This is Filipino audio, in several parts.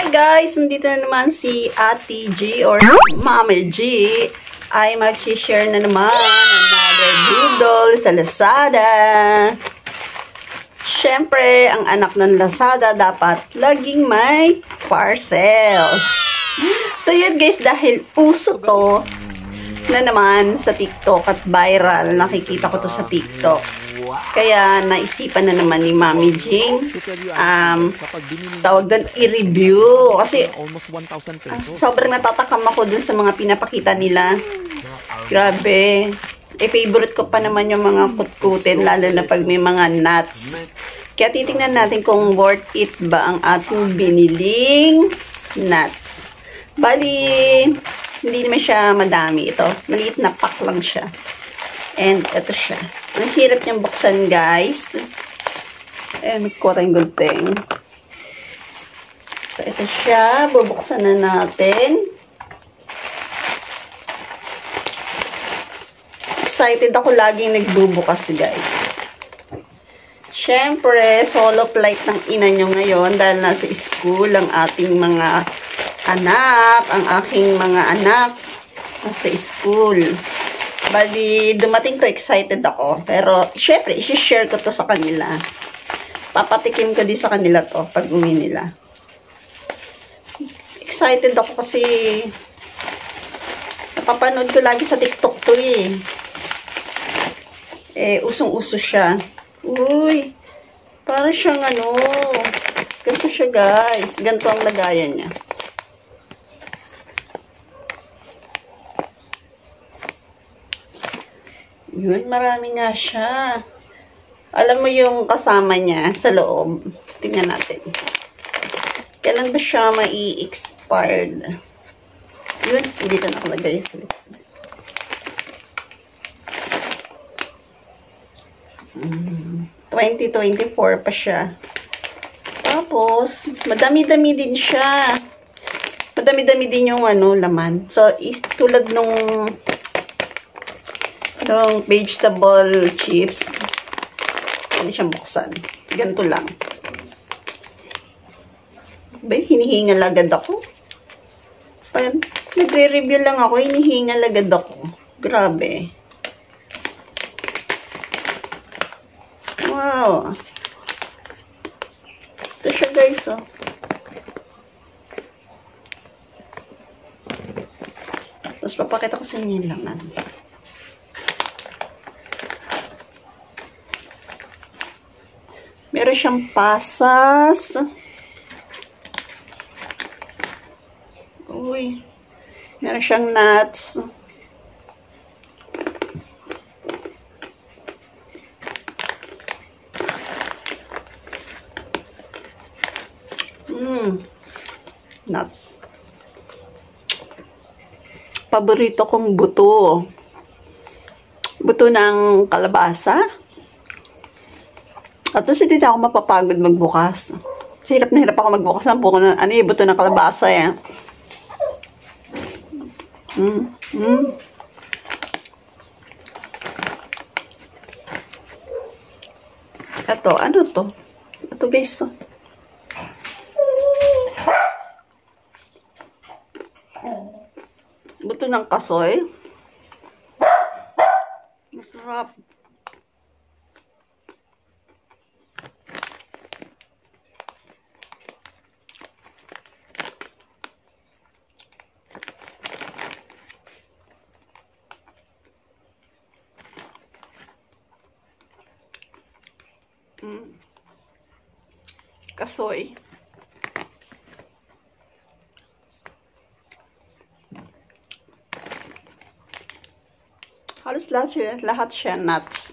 Hi guys! Nandito na naman si Ate G or Mama G ay mag-share na naman another doodle sa Lazada. Siyempre, ang anak ng Lazada dapat laging may parcel. So yun guys, dahil uso to na naman sa TikTok at viral, nakikita ko to sa TikTok. Kaya naisipan na naman ni Mami Jing tawag doon i-review kasi sobrang natatakam ako dun sa mga pinapakita nila. Grabe. Favorite ko pa naman yung mga kutkutin, lalo na pag may mga nuts. Kaya titingnan natin kung worth it ba ang ating biniling nuts. Bali, hindi naman siya madami ito. Maliit na pack lang siya. And ito siya. Ang hirap niyang buksan, guys. Ayan, nagkuha tayong gunting. So, ito siya. Bubuksan na natin. Excited ako laging nagbubukas, guys. Siyempre, solo flight ng ina nyo ngayon dahil nasa school ang ating mga anak, ang aking mga anak nasa school. Bali, dumating to, excited ako. Pero, syempre, isi-share ko to sa kanila. Papatikim ko din sa kanila to pag uwi nila. Excited ako kasi napapanood ko lagi sa TikTok to eh. Usong-uso siya. Uy, parang siyang ganito siya guys. Ganito ang lagayan niya. Yun, marami nga siya. Alam mo yung kasama niya sa loob. Tingnan natin. Kailan ba siya mai-expired? Yun, dito nakalagay sa likod. 2024 pa siya. Tapos, madami-dami din siya. Madami-dami din yung laman. So, tulad nung itong vegetable chips. Hindi siyang buksan. Ganito lang. Bay, hinihingal agad ako. Nagre-review lang ako, hinihingal agad ako. Grabe. Wow. Ito siya guys, oh. Tapos papakita ko sa inyo yung laman. Meron siyang pasas. Uy. Meron siyang nuts. Nuts. Paborito kong buto. Buto ng kalabasa. At kasi hindi ako mapapagod magbukas. Kasi hirap na hirap ako magbukas ng buko na buto ng kalabasa eh. Ito, ano to? Ito guys, to. Buto ng kasoy. Masarap. Kasoy. Halos lahat siya nuts.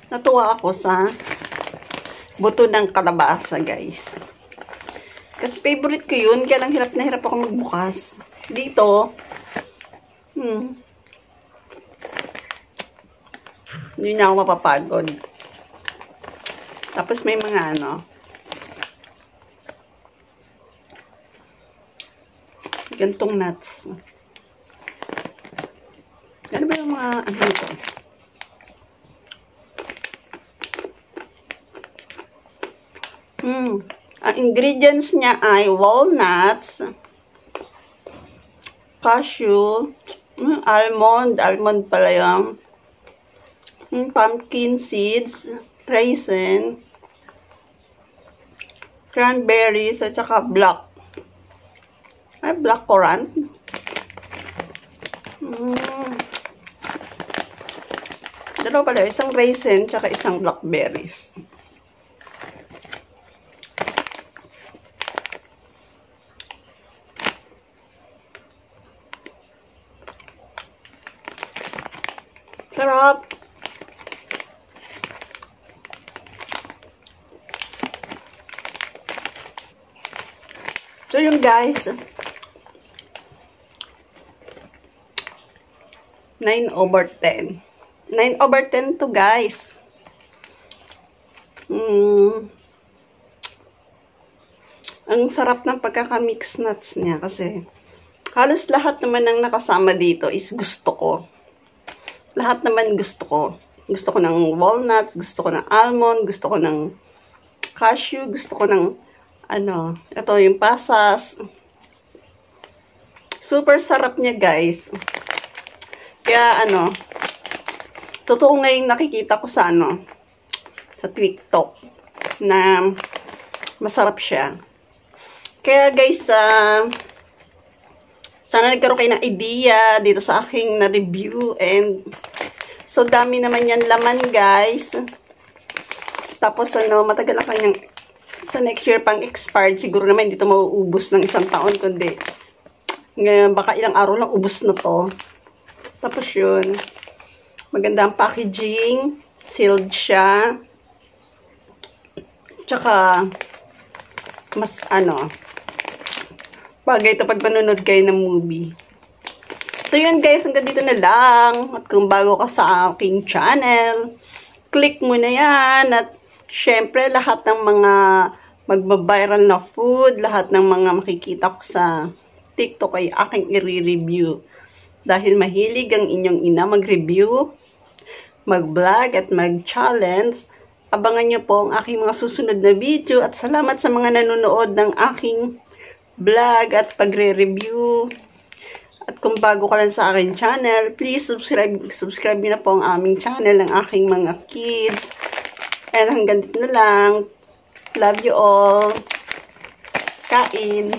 Natuwa ako sa buto ng kalabasa, guys. Kasi favorite ko yun, kaya lang hirap na hirap ako magbukas. Dito, hindi na ako mapapagod. Tapos may mga gantong nuts. Ano ba yung mga ito? Ang ingredients niya ay walnuts, cashew, almond pala yung, pumpkin seeds, raisin, cranberries, at saka black currant. Dalawa pala, isang raisin, tsaka isang blackberries. Sarap! So yun guys, 9/10. 9/10 to guys. Ang sarap ng pagkaka-mix nuts niya kasi halos lahat naman ng nakasama dito is gusto ko. Lahat naman gusto ko. Gusto ko ng walnuts, gusto ko ng almond, gusto ko ng cashew, gusto ko ng ito yung pasas. Super sarap niya guys. Kaya totoo ngayong nakikita ko sa sa TikTok na masarap siya. Kaya guys, sana nagkaroon kayo ng idea dito sa aking na-review. And so dami naman yan laman guys. Tapos matagal na kanyang sa next year pang expired. Siguro naman hindi ito mauubos ng isang taon, kundi ngayon baka ilang araw lang ubos na to. Tapos yun, maganda ang packaging, sealed siya, tsaka mas bagay ito pag manonood kayo ng movie. So yun guys, hanggang dito na lang. At kung bago ka sa aking channel, click mo na yan. At syempre lahat ng mga magbabiral na food, lahat ng mga makikita ko sa TikTok ay aking i-review. Dahil mahilig ang inyong ina mag-review, mag-vlog at mag-challenge. Abangan nyo po ang aking mga susunod na video. At salamat sa mga nanonood ng aking vlog at pagre-review. At kung bago ka lang sa aking channel, please subscribe nyo na po ang aming channel ng aking mga kids. And hanggang dito na lang. Love you all. Kain.